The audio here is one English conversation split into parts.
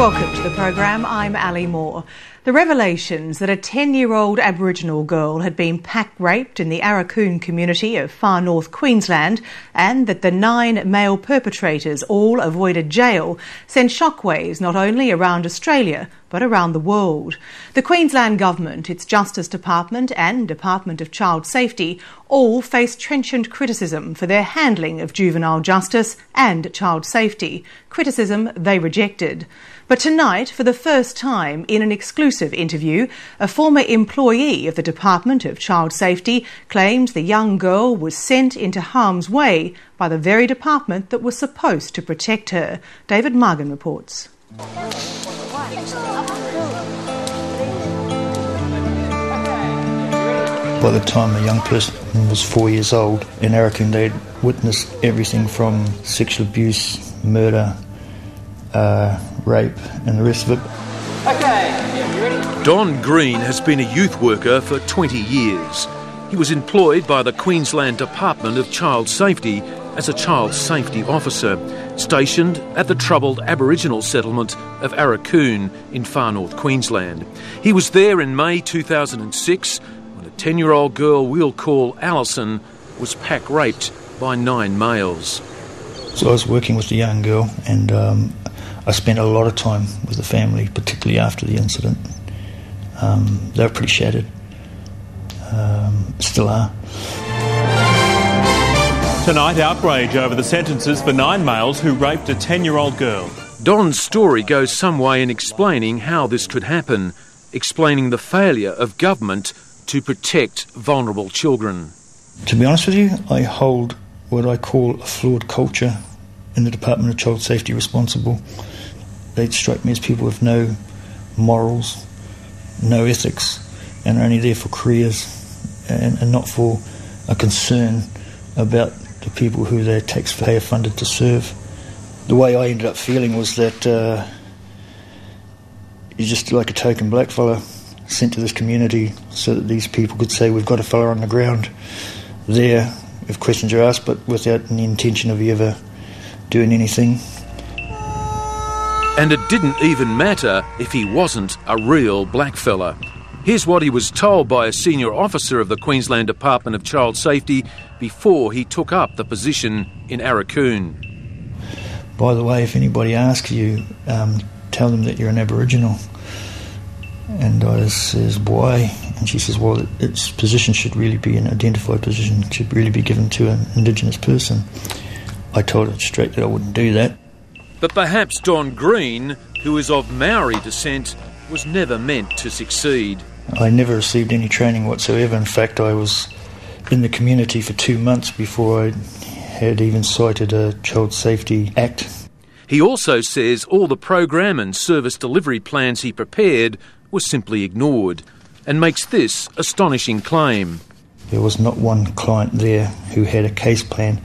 Welcome to the program. I'm Ali Moore. The revelations that a 10-year-old Aboriginal girl had been pack raped in the Arakoon community of far north Queensland and that the 9 male perpetrators all avoided jail sent shockwaves not only around Australia but around the world. The Queensland Government, its Justice Department and Department of Child Safety all face trenchant criticism for their handling of juvenile justice and child safety, criticism they rejected. But tonight, for the first time in an exclusive interview, a former employee of the Department of Child Safety claims the young girl was sent into harm's way by the very department that was supposed to protect her. David Margan reports. By the time a young person was 4 years old in Arakoon, they'd witnessed everything from sexual abuse, murder, rape and the rest of it. Don Green has been a youth worker for 20 years. He was employed by the Queensland Department of Child Safety as a child safety officer, stationed at the troubled Aboriginal settlement of Arakoon in far north Queensland. He was there in May 2006 when a 10-year-old girl we'll call Alison was pack raped by 9 males. So I was working with the young girl and I spent a lot of time with the family, particularly after the incident. They were pretty shattered. Still are. Tonight, outrage over the sentences for 9 males who raped a 10-year-old girl. Don's story goes some way in explaining how this could happen, explaining the failure of government to protect vulnerable children. To be honest with you, I hold what I call a flawed culture in the Department of Child Safety responsible. They strike me as people with no morals, no ethics, and are only there for careers and not for a concern about the people who they're taxpayer funded to serve. The way I ended up feeling was that you're just like a token black fella sent to this community so that these people could say we've got a fella on the ground there if questions are asked, but without any intention of you ever doing anything. And it didn't even matter if he wasn't a real blackfella. Here's what he was told by a senior officer of the Queensland Department of Child Safety before he took up the position in Arakoon. By the way, if anybody asks you, tell them that you're an Aboriginal. And I says, why? And she says, well, its position should really be an identified position, it should really be given to an Indigenous person. I told her straight that I wouldn't do that. But perhaps Don Green, who is of Maori descent, was never meant to succeed. I never received any training whatsoever. In fact, I was in the community for 2 months before I had even cited a Child Safety Act. He also says all the program and service delivery plans he prepared were simply ignored, and makes this astonishing claim. There was not one client there who had a case plan,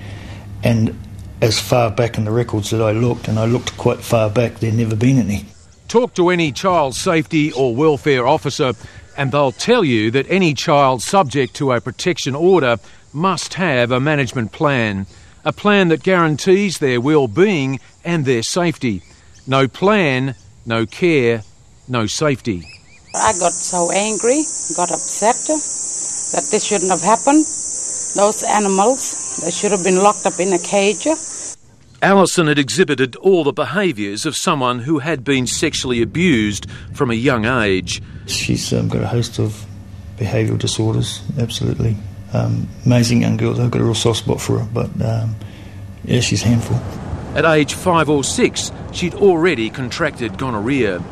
and as far back in the records that I looked, and I looked quite far back, there'd never been any. Talk to any child safety or welfare officer and they'll tell you that any child subject to a protection order must have a management plan, a plan that guarantees their well-being and their safety. No plan, no care, no safety. I got so angry, got upset that this shouldn't have happened. Those animals, they should have been locked up in a cage. Alison had exhibited all the behaviours of someone who had been sexually abused from a young age. She's got a host of behavioural disorders, absolutely. Amazing young girl, I've got a real soft spot for her, but yeah, she's a handful. At age 5 or 6, she'd already contracted gonorrhea.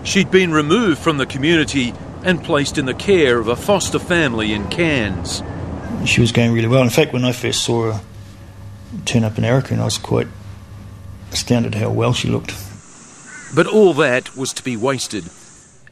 She'd been removed from the community and placed in the care of a foster family in Cairns. She was going really well. In fact, when I first saw her turn up in Arakoon, I was quite astounded how well she looked. But all that was to be wasted.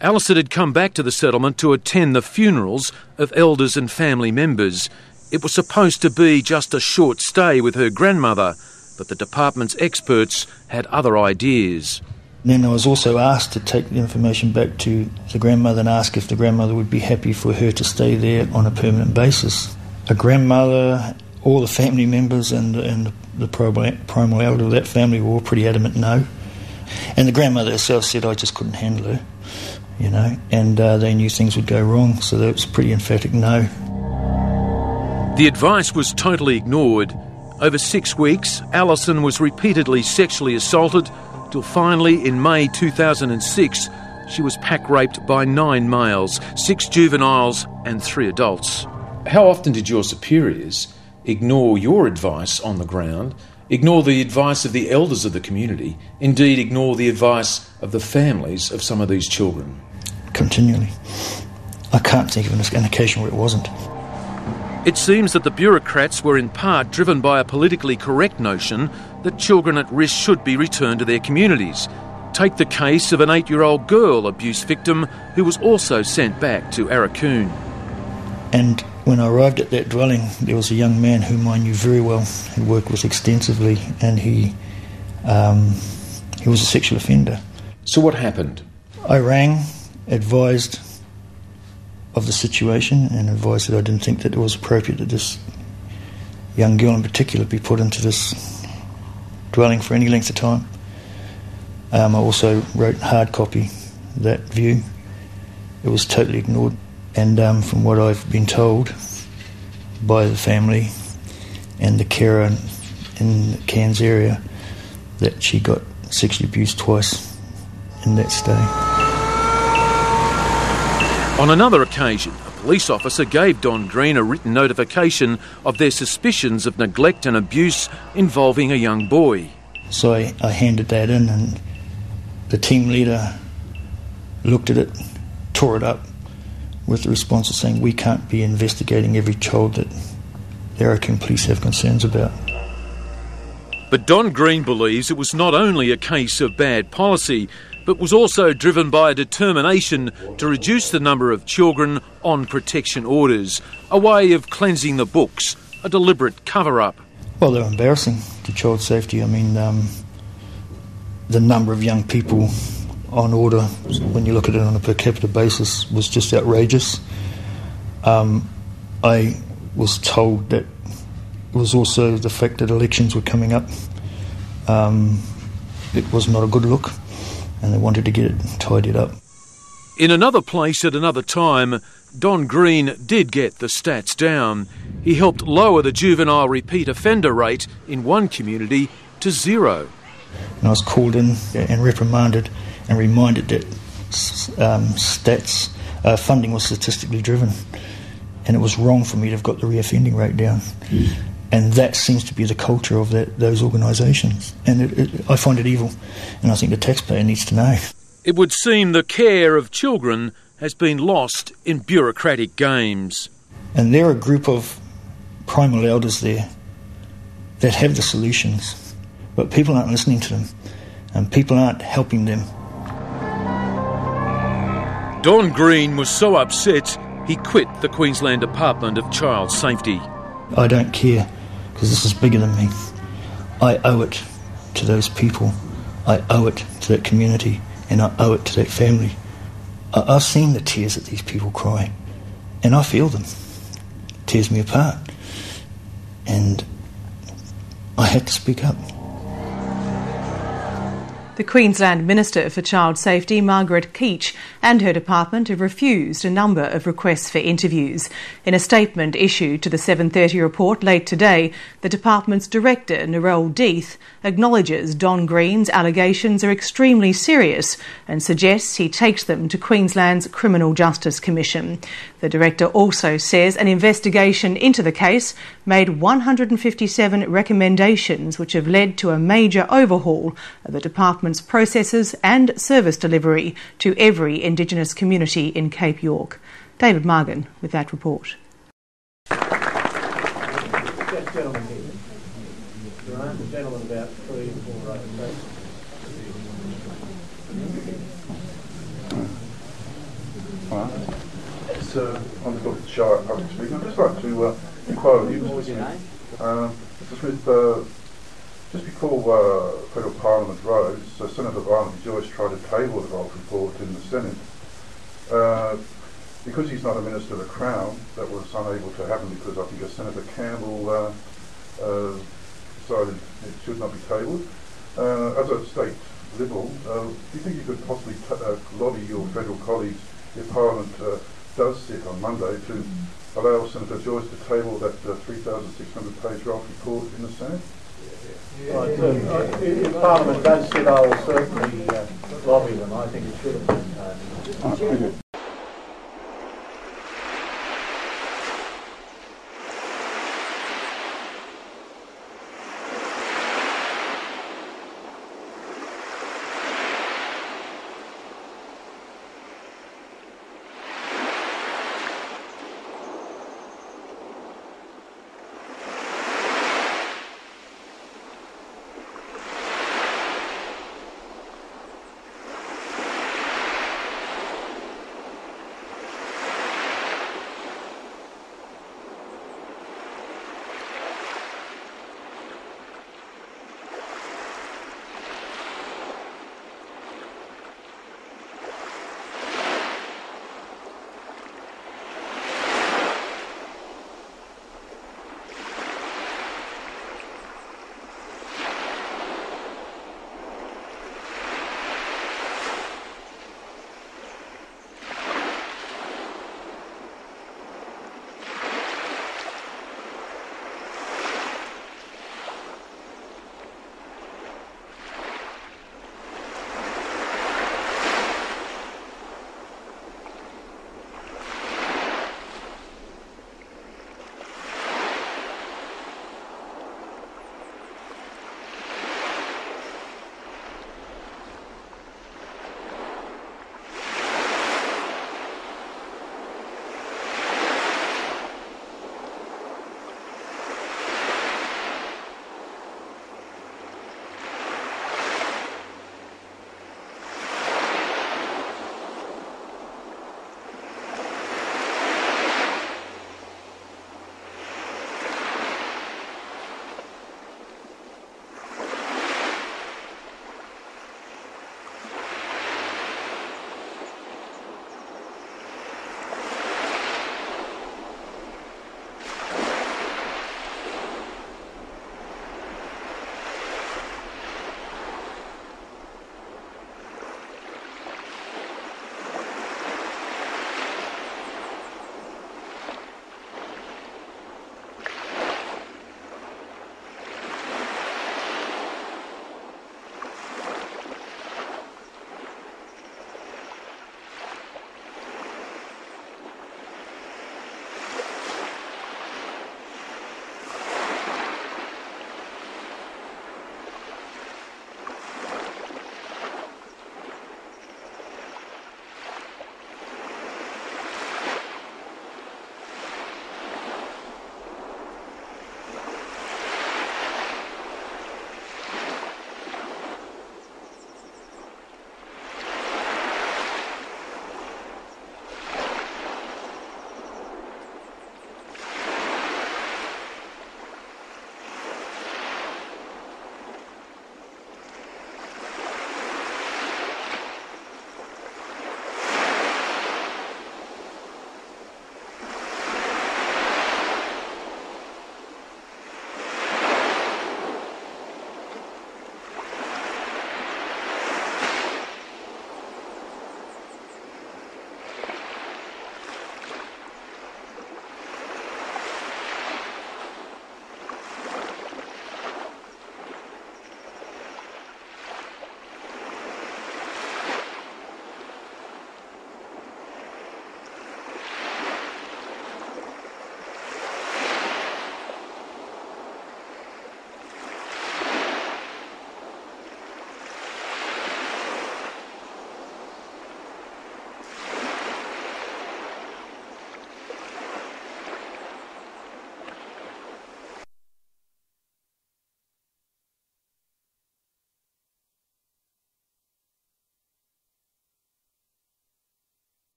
Alison had come back to the settlement to attend the funerals of elders and family members. It was supposed to be just a short stay with her grandmother, but the department's experts had other ideas. Then I was also asked to take the information back to the grandmother and ask if the grandmother would be happy for her to stay there on a permanent basis. A grandmother, all the family members and the primal elder of that family were all pretty adamant no. And the grandmother herself said I just couldn't handle her, you know, and they knew things would go wrong, so that was pretty emphatic no. The advice was totally ignored. Over 6 weeks, Alison was repeatedly sexually assaulted, till finally in May 2006 she was pack-raped by 9 males, 6 juveniles and 3 adults. How often did your superiors ignore your advice on the ground, ignore the advice of the elders of the community, indeed ignore the advice of the families of some of these children? Continually. I can't think of an occasion where it wasn't. It seems that the bureaucrats were in part driven by a politically correct notion that children at risk should be returned to their communities. Take the case of an 8-year-old girl abuse victim who was also sent back to Arakoon. And when I arrived at that dwelling, there was a young man whom I knew very well, who worked with extensively, and he was a sexual offender. So what happened? I rang, advised of the situation, and advised that I didn't think that it was appropriate that this young girl in particular be put into this dwelling for any length of time. I also wrote hard copy that view. It was totally ignored, and from what I've been told by the family and the carer in the Cairns area, that she got sexually abused twice in that stay. On another occasion, a police officer gave Don Green a written notification of their suspicions of neglect and abuse involving a young boy. So I handed that in, and the team leader looked at it, tore it up, with the response of saying, we can't be investigating every child that the Arakoon police have concerns about. But Don Green believes it was not only a case of bad policy, but was also driven by a determination to reduce the number of children on protection orders, a way of cleansing the books, a deliberate cover-up. Well, they're embarrassing to child safety. I mean, the number of young people on order, when you look at it on a per capita basis, was just outrageous. I was told that it was also the fact that elections were coming up. It was not a good look, and they wanted to get it tidied up. In another place at another time, Don Green did get the stats down. He helped lower the juvenile repeat offender rate in one community to 0. And I was called in and reprimanded and reminded that funding was statistically driven, and it was wrong for me to have got the reoffending rate down. And that seems to be the culture of those organisations. And I find it evil, and I think the taxpayer needs to know. It would seem the care of children has been lost in bureaucratic games. And there are a group of primal elders there that have the solutions, but people aren't listening to them, and people aren't helping them. Don Green was so upset he quit the Queensland Department of Child Safety. I don't care, because this is bigger than me. I owe it to those people. I owe it to that community, and I owe it to that family. I've seen the tears that these people cry, and I feel them. It tears me apart. And I had to speak up. The Queensland Minister for Child Safety, Margaret Keach, and her department have refused a number of requests for interviews. In a statement issued to the 7:30 report late today, the department's director, Narelle Death, acknowledges Don Green's allegations are extremely serious and suggests he takes them to Queensland's Criminal Justice Commission. The director also says an investigation into the case made 157 recommendations which have led to a major overhaul of the department's processes and service delivery to every Indigenous community in Cape York. David Margan with that report. So, on the Norfolk Shire Public Speaking, I'd just like to inquire with you, Mr. Smith. Mr. Smith, just before Federal Parliament rose, Senator Barnaby Joyce tried to table the Rolfe report in the Senate. Because he's not a Minister of the Crown, that was unable to happen because I think Senator Campbell decided it should not be tabled. As I state Liberal, do you think you could possibly lobby your federal colleagues if Parliament does sit on Monday to allow Senator Joyce to table that 3,600-page draft report in the Senate? If Parliament does sit, I will certainly lobby them. I think it should have been.